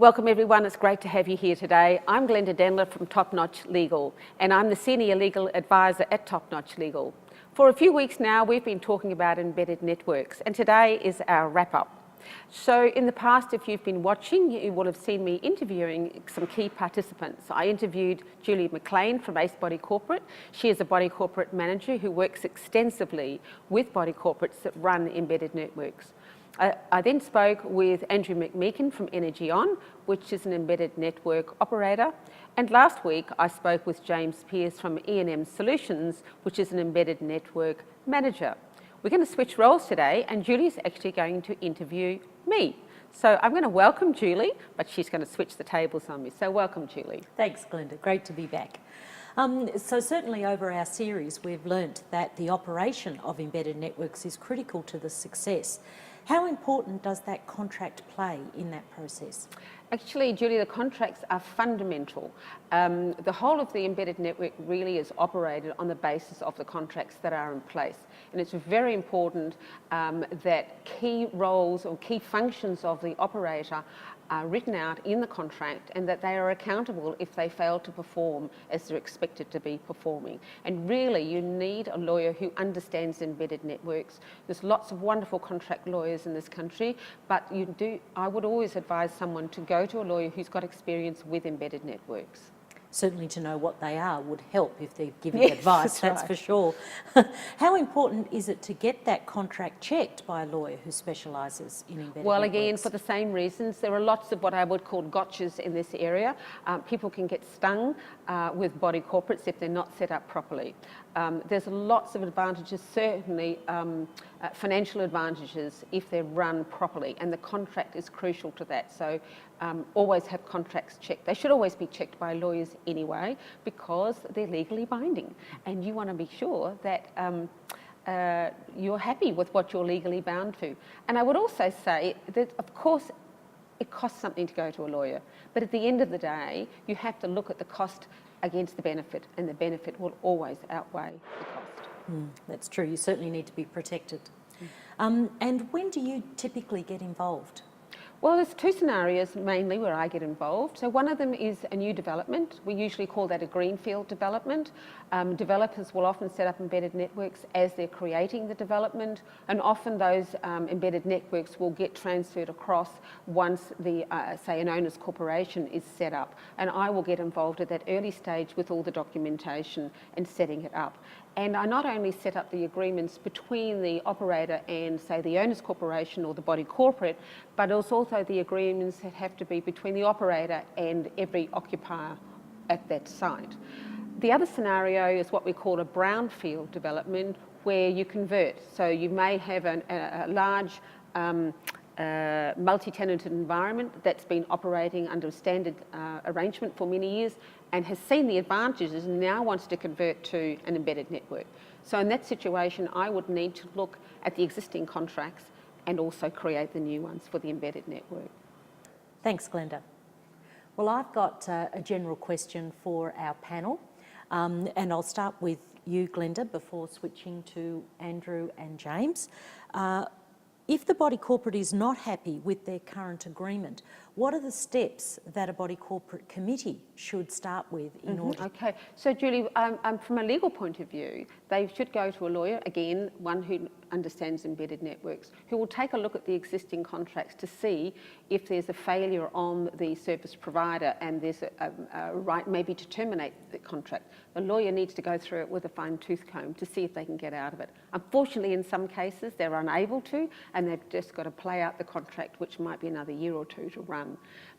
Welcome everyone, it's great to have you here today. I'm Glenda from TopNotch Legal, and I'm the Senior Legal Advisor at TopNotch Legal. For a few weeks now, we've been talking about embedded networks, and today is our wrap-up. So in the past, if you've been watching, you will have seen me interviewing some key participants. I interviewed Julie McLean from Ace Body Corporate. She is a body corporate manager who works extensively with body corporates that run embedded networks. I then spoke with Andrew McMeekin from Energy On, which is an embedded network operator. And last week, I spoke with James Pearce from E&M Solutions, which is an embedded network manager. We're going to switch roles today, and Julie's actually going to interview me. So I'm going to welcome Julie, but she's going to switch the tables on me. So welcome, Julie. Thanks, Glenda. Great to be back. So certainly over our series, we've learnt that the operation of embedded networks is critical to the success. How important does that contract play in that process? Actually, Julie, the contracts are fundamental. The whole of the embedded network really is operated on the basis of the contracts that are in place. And it's very important that key roles or key functions of the operator are written out in the contract and that they are accountable if they fail to perform as they're expected to be performing. And really, you need a lawyer who understands embedded networks. There's lots of wonderful contract lawyers in this country, but I would always advise someone to go to a lawyer who's got experience with embedded networks. Certainly to know what they are would help if they're giving advice, that's for sure. How important is it to get that contract checked by a lawyer who specialises in embedded networks? Well, again, for the same reasons, there are lots of what I would call gotchas in this area. People can get stung with body corporates if they're not set up properly. There's lots of advantages, certainly financial advantages if they're run properly, and the contract is crucial to that. So always have contracts checked. They should always be checked by lawyers anyway because they're legally binding, and you want to be sure that you're happy with what you're legally bound to. And I would also say that, of course, it costs something to go to a lawyer, but at the end of the day, you have to look at the cost against the benefit, and the benefit will always outweigh the cost. That's true. You certainly need to be protected. And when do you typically get involved? Well, there's two scenarios mainly where I get involved. So one of them is a new development. We usually call that a greenfield development. Developers will often set up embedded networks as they're creating the development, and often those embedded networks will get transferred across once the, say, an owner's corporation is set up. And I will get involved at that early stage with all the documentation and setting it up. And I not only set up the agreements between the operator and, say, the owner's corporation or the body corporate, but it's also the agreements that have to be between the operator and every occupier at that site. The other scenario is what we call a brownfield development, where you convert. So you may have a large multi-tenanted environment that's been operating under a standard arrangement for many years and has seen the advantages and now wants to convert to an embedded network. So in that situation, I would need to look at the existing contracts and also create the new ones for the embedded network. Thanks, Glenda. Well, I've got a general question for our panel, and I'll start with you, Glenda, before switching to Andrew and James. If the body corporate is not happy with their current agreement, what are the steps that a body corporate committee should start with in order? Okay, so Julie, from a legal point of view, they should go to a lawyer, again, one who understands embedded networks, who will take a look at the existing contracts to see if there's a failure on the service provider and there's a right maybe to terminate the contract. The lawyer needs to go through it with a fine-tooth comb to see if they can get out of it. Unfortunately, in some cases, they're unable to, and they've just got to play out the contract, which might be another year or two to run.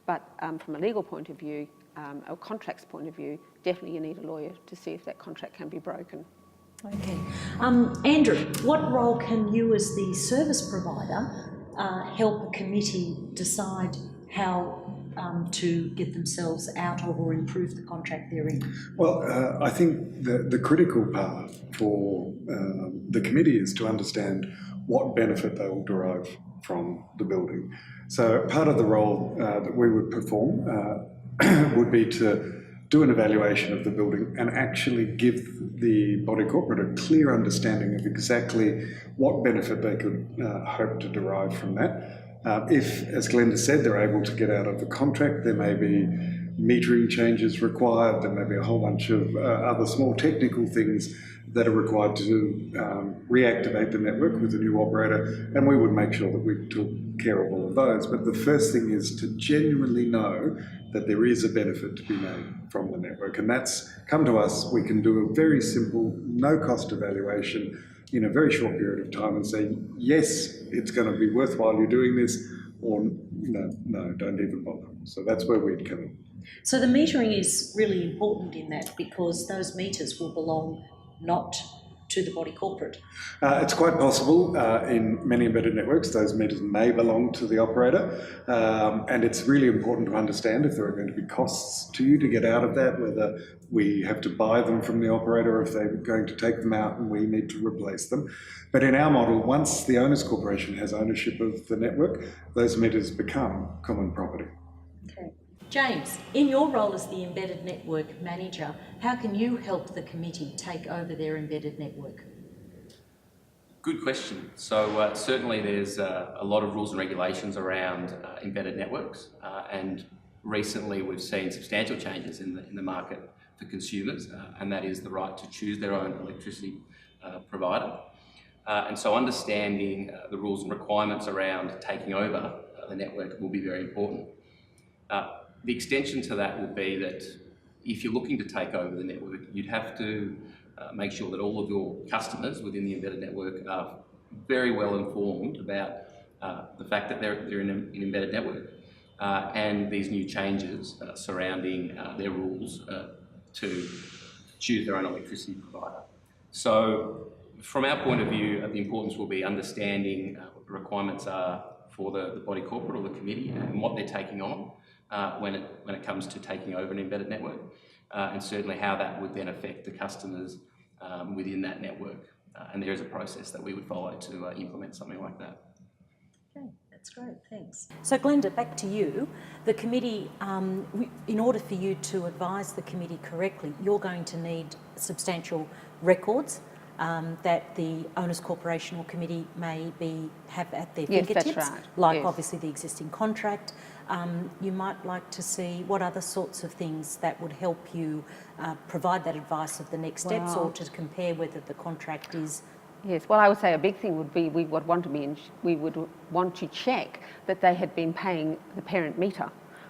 But from a legal point of view, a contracts point of view, definitely you need a lawyer to see if that contract can be broken. Okay. Andrew, what role can you as the service provider help a committee decide how to get themselves out of or improve the contract they're in? Well, I think the critical part for the committee is to understand what benefit they will derive from the building. So part of the role that we would perform would be to do an evaluation of the building and actually give the body corporate a clear understanding of exactly what benefit they could hope to derive from that. If, as Glenda said, they're able to get out of the contract, there may be metering changes required, there may be a whole bunch of other small technical things that are required to reactivate the network with a new operator, and we would make sure that we took care of all of those. But the first thing is to genuinely know that there is a benefit to be made from the network, and that's come to us. We can do a very simple, no-cost evaluation in a very short period of time and say, yes, it's going to be worthwhile you doing this, or no, don't even bother. So that's where we'd come in. So the metering is really important in that, because those meters will belong not to the body corporate. It's quite possible in many embedded networks those meters may belong to the operator, and it's really important to understand if there are going to be costs to you to get out of that, whether we have to buy them from the operator, if they're going to take them out and we need to replace them. But in our model, once the owners corporation has ownership of the network, those meters become common property. Okay. James, in your role as the embedded network manager, how can you help the committee take over their embedded network? Good question. So certainly there's a lot of rules and regulations around embedded networks, and recently we've seen substantial changes in the market for consumers, and that is the right to choose their own electricity provider. And so understanding the rules and requirements around taking over the network will be very important. The extension to that will be that if you're looking to take over the network, you'd have to make sure that all of your customers within the embedded network are very well informed about the fact that they're in an embedded network and these new changes surrounding their rules to choose their own electricity provider. So from our point of view, the importance will be understanding what the requirements are for the body corporate or the committee and what they're taking on when it comes to taking over an embedded network, and certainly how that would then affect the customers within that network. And there is a process that we would follow to implement something like that. Okay, that's great, thanks. So Glenda, back to you. The committee, in order for you to advise the committee correctly, you're going to need substantial records that the owners corporation or committee may have at their fingertips, that's right. like obviously the existing contract. You might like to see what other sorts of things that would help you provide that advice of the next steps, or to compare whether the contract is. Yes, well, I would say a big thing would be we would want to check that they had been paying the parent meter,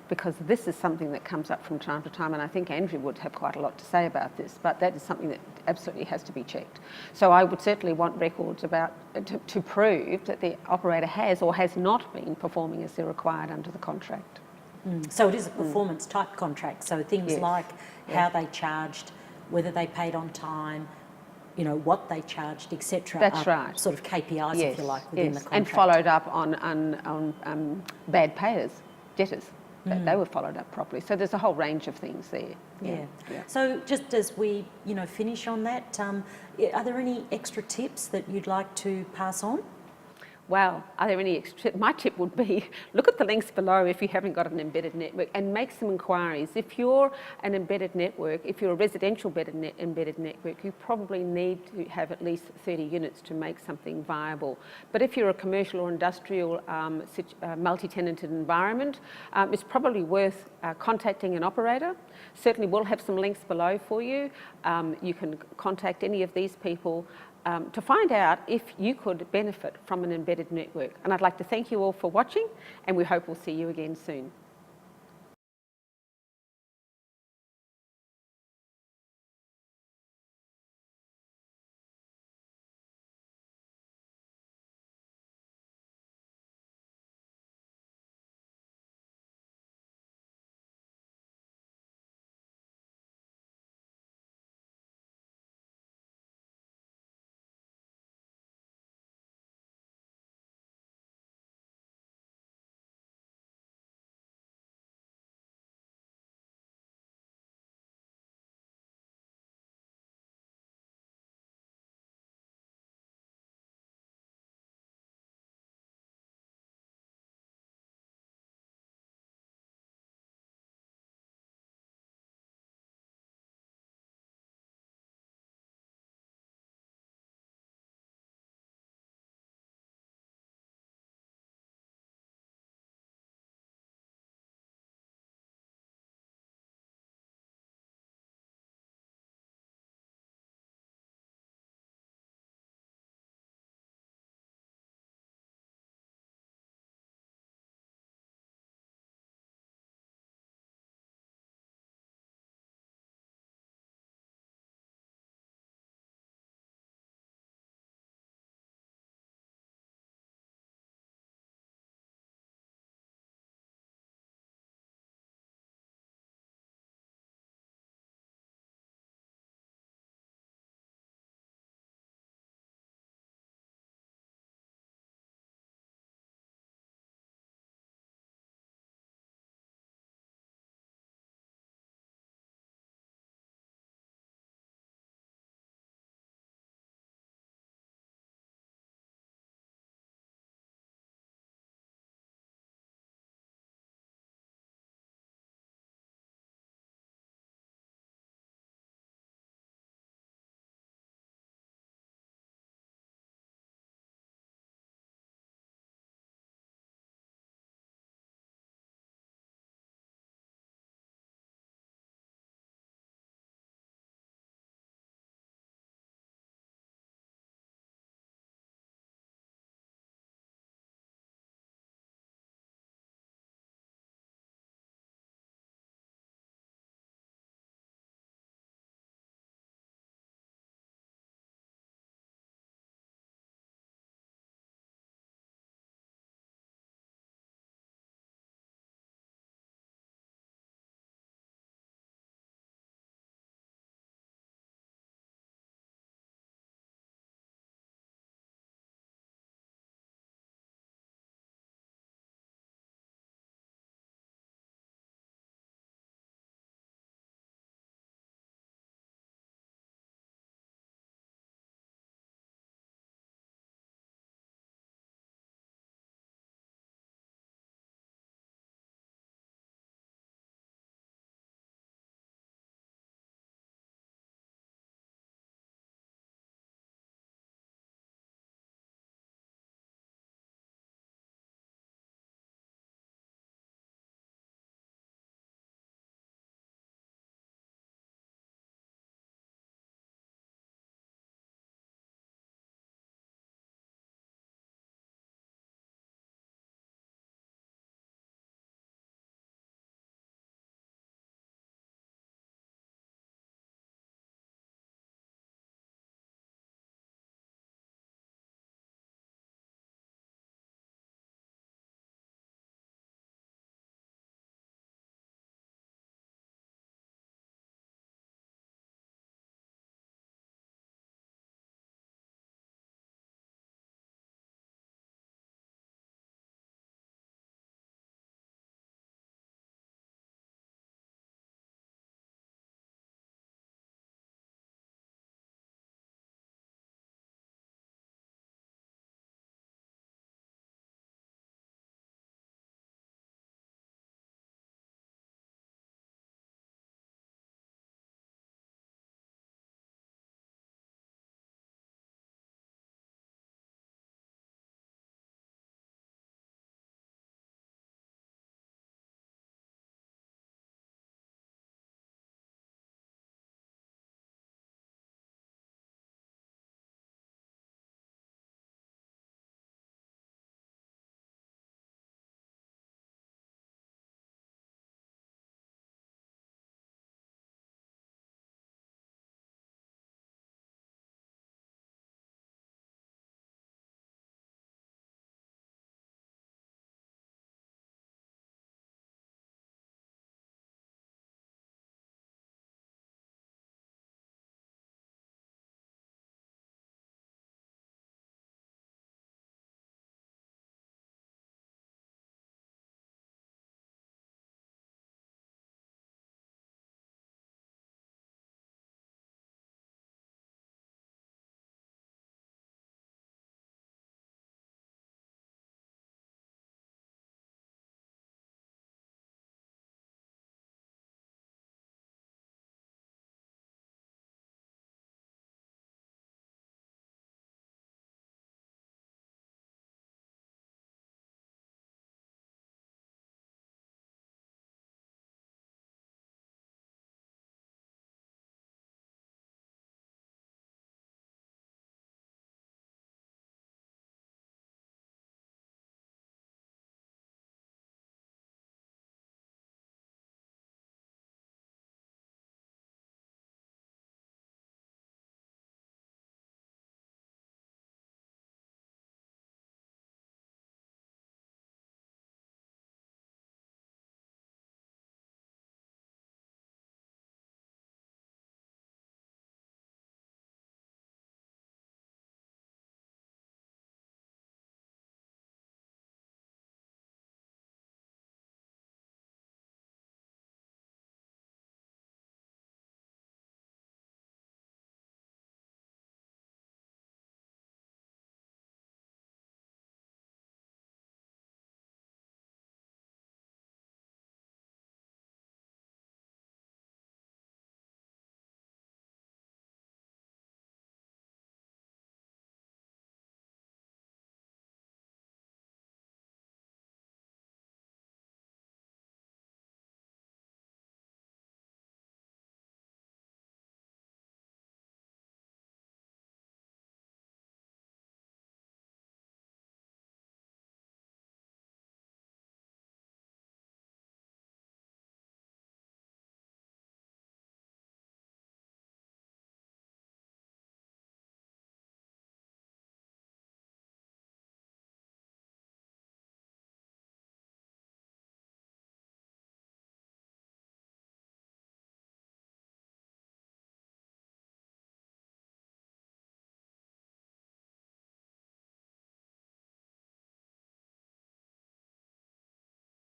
because this is something that comes up from time to time, and I think Andrew would have quite a lot to say about this, but that is something that absolutely has to be checked. So I would certainly want records about to prove that the operator has or has not been performing as they're required under the contract. So it is a performance type contract, so things like how they charged, whether they paid on time, what they charged, etc. That's right. Sort of KPIs, if you like, within the contract. And followed up on bad payers, debtors. They were followed up properly. So there's a whole range of things there. Yeah. So just as we, finish on that, are there any extra tips that you'd like to pass on? Well, are there any extra tips? My tip would be look at the links below if you haven't got an embedded network, and make some inquiries. If you're an embedded network, if you're a residential embedded network, you probably need to have at least 30 units to make something viable. But if you're a commercial or industrial multi-tenanted environment, it's probably worth contacting an operator. Certainly we'll have some links below for you. You can contact any of these people to find out if you could benefit from an embedded network. And I'd like to thank you all for watching, and we hope we'll see you again soon.